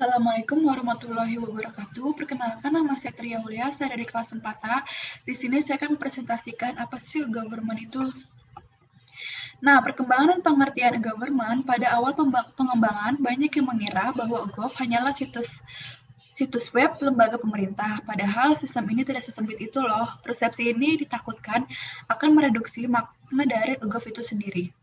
Assalamualaikum warahmatullahi wabarakatuh. Perkenalkan, nama saya Tria Hulia, saya dari kelas 4A. Di sini saya akan mempresentasikan apa sih government itu. Nah, perkembangan dan pengertian government pada awal pengembangan banyak yang mengira bahwa gov hanyalah situs web lembaga pemerintah. Padahal sistem ini tidak sesempit itu loh. Persepsi ini ditakutkan akan mereduksi makna dari gov itu sendiri.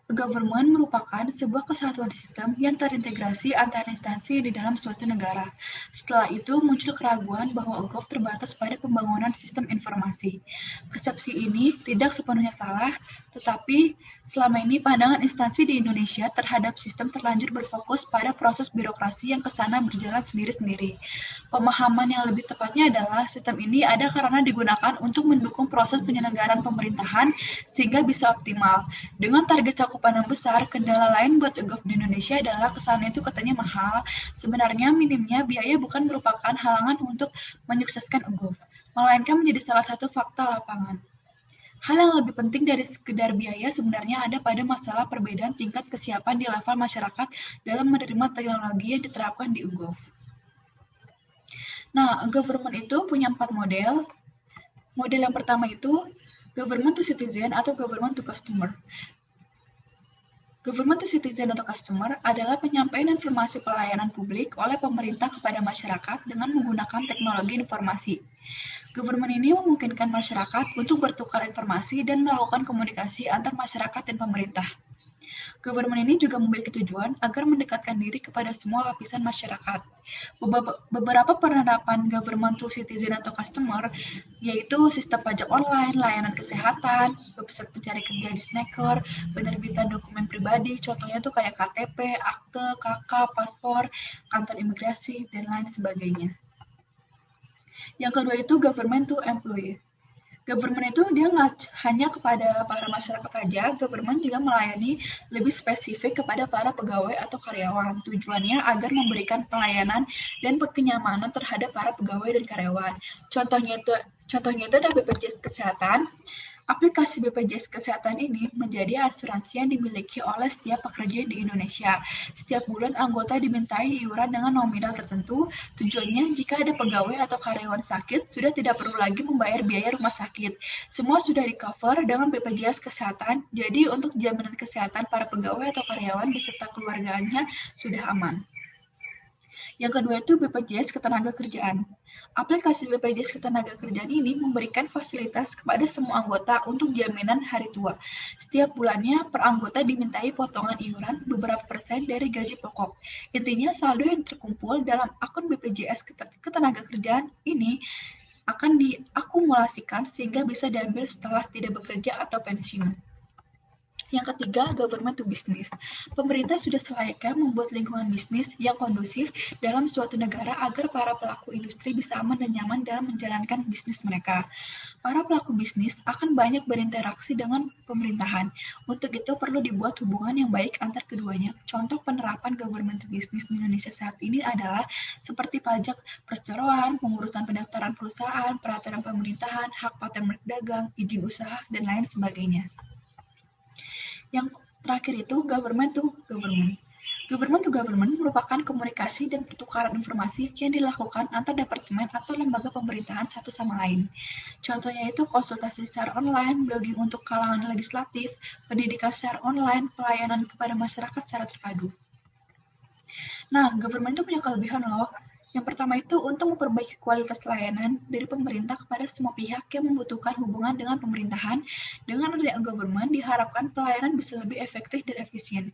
Government merupakan sebuah kesatuan sistem yang terintegrasi antar instansi di dalam suatu negara. Setelah itu muncul keraguan bahwa gov terbatas pada pembangunan sistem informasi. Persepsi ini tidak sepenuhnya salah, tetapi selama ini pandangan instansi di Indonesia terhadap sistem terlanjur berfokus pada proses birokrasi yang kesana berjalan sendiri-sendiri. Pemahaman yang lebih tepatnya adalah sistem ini ada karena digunakan untuk mendukung proses penyelenggaraan pemerintahan sehingga bisa optimal. Dengan target cakupan yang besar, kendala lain buat gov di Indonesia adalah kesannya itu katanya mahal. Sebenarnya minimnya biaya bukan merupakan halangan untuk menyukseskan gov, melainkan menjadi salah satu fakta lapangan. Hal yang lebih penting dari sekedar biaya sebenarnya ada pada masalah perbedaan tingkat kesiapan di level masyarakat dalam menerima teknologi yang diterapkan di gov. Nah, government itu punya 4 model. Model yang pertama itu government to citizen atau government to customer. Government to citizen atau customer adalah penyampaian informasi pelayanan publik oleh pemerintah kepada masyarakat dengan menggunakan teknologi informasi. Government ini memungkinkan masyarakat untuk bertukar informasi dan melakukan komunikasi antar masyarakat dan pemerintah. Government ini juga memiliki tujuan agar mendekatkan diri kepada semua lapisan masyarakat. Beberapa penerapan government to citizen atau customer yaitu sistem pajak online, layanan kesehatan, website pencari kerja di Snacker, penerbitan dokumen pribadi, contohnya tuh kayak KTP, akte, KK, paspor, kantor imigrasi, dan lain sebagainya. Yang kedua itu government to employee. Government itu dia nggak hanya kepada para masyarakat saja, government juga melayani lebih spesifik kepada para pegawai atau karyawan. Tujuannya agar memberikan pelayanan dan kenyamanan terhadap para pegawai dan karyawan. Contohnya itu ada BPJS Kesehatan. Aplikasi BPJS Kesehatan ini menjadi asuransi yang dimiliki oleh setiap pekerja di Indonesia. Setiap bulan anggota dimintai iuran dengan nominal tertentu. Tujuannya jika ada pegawai atau karyawan sakit, sudah tidak perlu lagi membayar biaya rumah sakit. Semua sudah di-cover dengan BPJS Kesehatan, jadi untuk jaminan kesehatan para pegawai atau karyawan beserta keluarganya sudah aman. Yang kedua itu BPJS Ketenagakerjaan. Aplikasi BPJS Ketenagakerjaan ini memberikan fasilitas kepada semua anggota untuk jaminan hari tua. Setiap bulannya per anggota dimintai potongan iuran beberapa persen dari gaji pokok. Intinya saldo yang terkumpul dalam akun BPJS Ketenagakerjaan ini akan diakumulasikan sehingga bisa diambil setelah tidak bekerja atau pensiun. Yang ketiga, government to business. Pemerintah sudah selayaknya membuat lingkungan bisnis yang kondusif dalam suatu negara agar para pelaku industri bisa aman dan nyaman dalam menjalankan bisnis mereka. Para pelaku bisnis akan banyak berinteraksi dengan pemerintahan. Untuk itu perlu dibuat hubungan yang baik antar keduanya. Contoh penerapan government to business di Indonesia saat ini adalah seperti pajak perseroan, pengurusan pendaftaran perusahaan, peraturan pemerintahan, hak paten berdagang, izin usaha, dan lain sebagainya. Yang terakhir itu government to government. Government to government merupakan komunikasi dan pertukaran informasi yang dilakukan antar departemen atau lembaga pemerintahan satu sama lain. Contohnya itu konsultasi secara online, blogging untuk kalangan legislatif, pendidikan secara online, pelayanan kepada masyarakat secara terpadu. Nah, government itu punya kelebihan loh. Yang pertama itu untuk memperbaiki kualitas layanan dari pemerintah kepada semua pihak yang membutuhkan hubungan dengan pemerintahan. Dengan adanya government diharapkan pelayanan bisa lebih efektif dan efisien.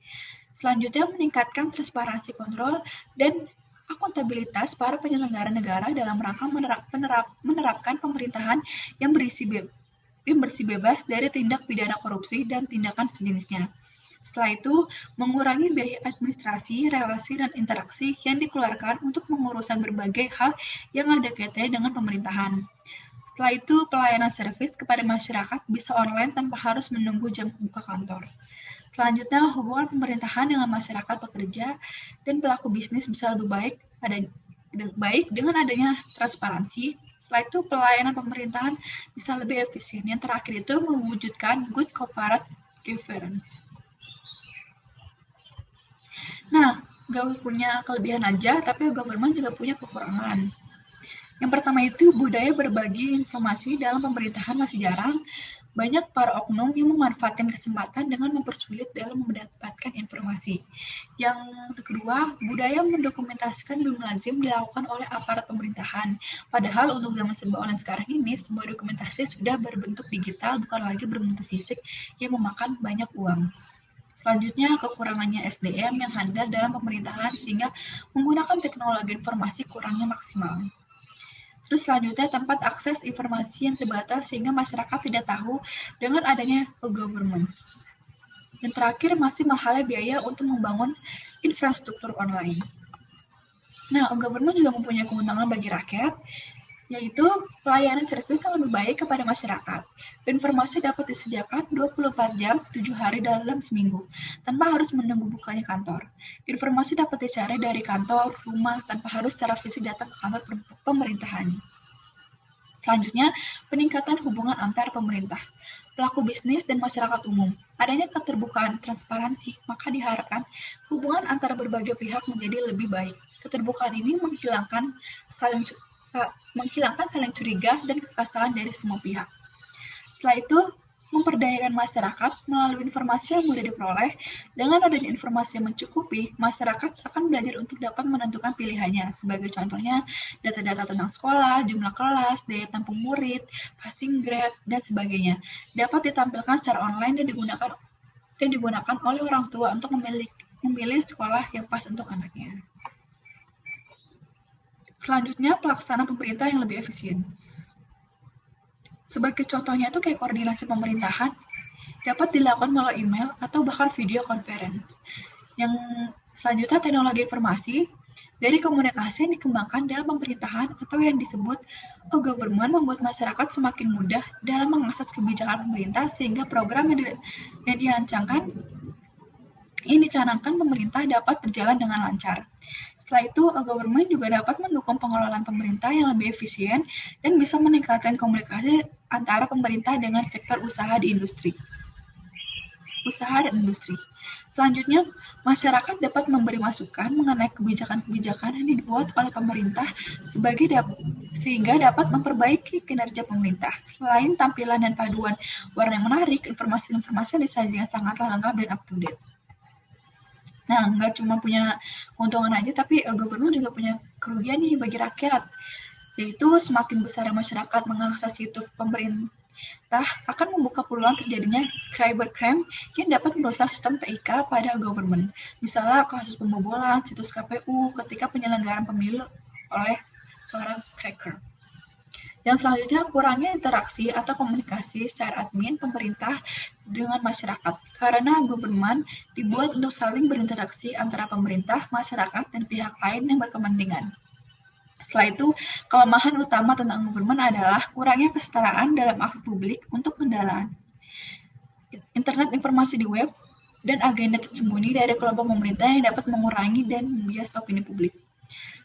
Selanjutnya meningkatkan transparansi kontrol dan akuntabilitas para penyelenggara negara dalam rangka menerapkan pemerintahan yang bersih bebas dari tindak pidana korupsi dan tindakan sejenisnya. Setelah itu, mengurangi biaya administrasi, relasi, dan interaksi yang dikeluarkan untuk mengurusan berbagai hal yang ada kaitannya dengan pemerintahan. Setelah itu, pelayanan servis kepada masyarakat bisa online tanpa harus menunggu jam buka kantor. Selanjutnya, hubungan pemerintahan dengan masyarakat pekerja dan pelaku bisnis bisa lebih baik dengan adanya transparansi. Setelah itu, pelayanan pemerintahan bisa lebih efisien. Yang terakhir itu mewujudkan good corporate governance. Nah, nggak punya kelebihan aja, tapi government juga punya kekurangan. Yang pertama itu budaya berbagi informasi dalam pemerintahan masih jarang. Banyak para oknum yang memanfaatkan kesempatan dengan mempersulit dalam mendapatkan informasi. Yang kedua, budaya mendokumentasikan belum lazim dilakukan oleh aparat pemerintahan. Padahal untuk zaman serba online sekarang ini, semua dokumentasi sudah berbentuk digital, bukan lagi berbentuk fisik yang memakan banyak uang. Selanjutnya, kekurangannya SDM yang handal dalam pemerintahan sehingga menggunakan teknologi informasi kurangnya maksimal. Terus selanjutnya tempat akses informasi yang terbatas sehingga masyarakat tidak tahu dengan adanya e-government. Dan terakhir masih mahalnya biaya untuk membangun infrastruktur online. Nah, e-government juga mempunyai keuntungan bagi rakyat, yaitu pelayanan servis yang lebih baik kepada masyarakat. Informasi dapat disediakan 24 jam, 7 hari dalam seminggu, tanpa harus menunggu bukanya kantor. Informasi dapat dicari dari kantor, rumah, tanpa harus secara fisik datang ke kantor pemerintahan. Selanjutnya, peningkatan hubungan antar pemerintah, pelaku bisnis, dan masyarakat umum. Adanya keterbukaan transparansi, maka diharapkan hubungan antara berbagai pihak menjadi lebih baik. Keterbukaan ini menghilangkan saling curiga dan kekesalan dari semua pihak. Setelah itu, memperdayakan masyarakat melalui informasi yang mudah diperoleh. Dengan adanya informasi yang mencukupi, masyarakat akan belajar untuk dapat menentukan pilihannya. Sebagai contohnya, data-data tentang sekolah, jumlah kelas, daya tampung murid, passing grade, dan sebagainya dapat ditampilkan secara online dan digunakan oleh orang tua untuk memilih sekolah yang pas untuk anaknya. Selanjutnya, pelaksanaan pemerintah yang lebih efisien. Sebagai contohnya itu kayak koordinasi pemerintahan dapat dilakukan melalui email atau bahkan video conference. Yang selanjutnya teknologi informasi dari komunikasi yang dikembangkan dalam pemerintahan atau yang disebut e-government membuat masyarakat semakin mudah dalam mengakses kebijakan pemerintah sehingga program yang dicanangkan pemerintah dapat berjalan dengan lancar. Setelah itu, government juga dapat mendukung pengelolaan pemerintah yang lebih efisien dan bisa meningkatkan komunikasi antara pemerintah dengan sektor usaha dan industri. Selanjutnya, masyarakat dapat memberi masukan mengenai kebijakan-kebijakan yang dibuat oleh pemerintah sehingga dapat memperbaiki kinerja pemerintah. Selain tampilan dan paduan warna yang menarik, informasi-informasi disajikan sangatlah lengkap dan up to date. Nah, nggak cuma punya keuntungan aja, tapi government juga punya kerugian nih bagi rakyat, yaitu semakin besar masyarakat mengakses situs pemerintah akan membuka peluang terjadinya cybercrime yang dapat merusak sistem TIK pada government. Misalnya kasus pembobolan situs KPU ketika penyelenggaraan pemilu oleh seorang hacker. Yang selanjutnya, kurangnya interaksi atau komunikasi secara admin pemerintah dengan masyarakat. Karena government dibuat untuk saling berinteraksi antara pemerintah, masyarakat, dan pihak lain yang berkepentingan. Setelah itu, kelemahan utama tentang government adalah kurangnya kesetaraan dalam akses publik untuk pendalaan internet informasi di web dan agenda tersembunyi dari kelompok pemerintah yang dapat mengurangi dan membias opini publik.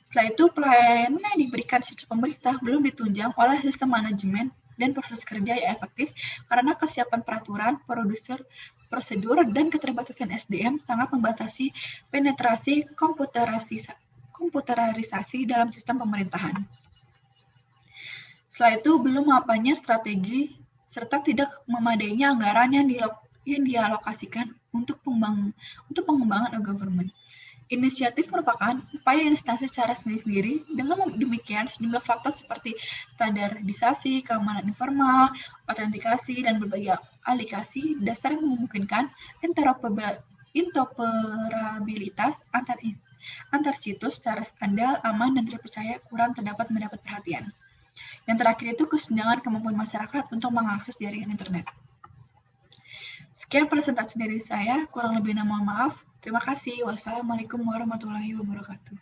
Setelah itu, pelayanan yang diberikan situs pemerintah belum ditunjang oleh sistem manajemen dan proses kerja yang efektif karena kesiapan peraturan, prosedur, dan keterbatasan SDM sangat membatasi penetrasi komputerisasi dalam sistem pemerintahan. Setelah itu, belum mapannya strategi serta tidak memadainya anggaran yang dialokasikan untuk pengembangan e-government. Inisiatif merupakan upaya instansi secara sendiri-sendiri. Dengan demikian, sejumlah faktor seperti standarisasi, keamanan informal, autentikasi, dan berbagai aplikasi dasar yang memungkinkan interoperabilitas antar situs secara standar, aman, dan terpercaya kurang mendapat perhatian. Yang terakhir itu kesenjangan kemampuan masyarakat untuk mengakses jaringan internet. Sekian presentasi dari saya, kurang lebihnya mohon maaf. Terima kasih. Wassalamualaikum warahmatullahi wabarakatuh.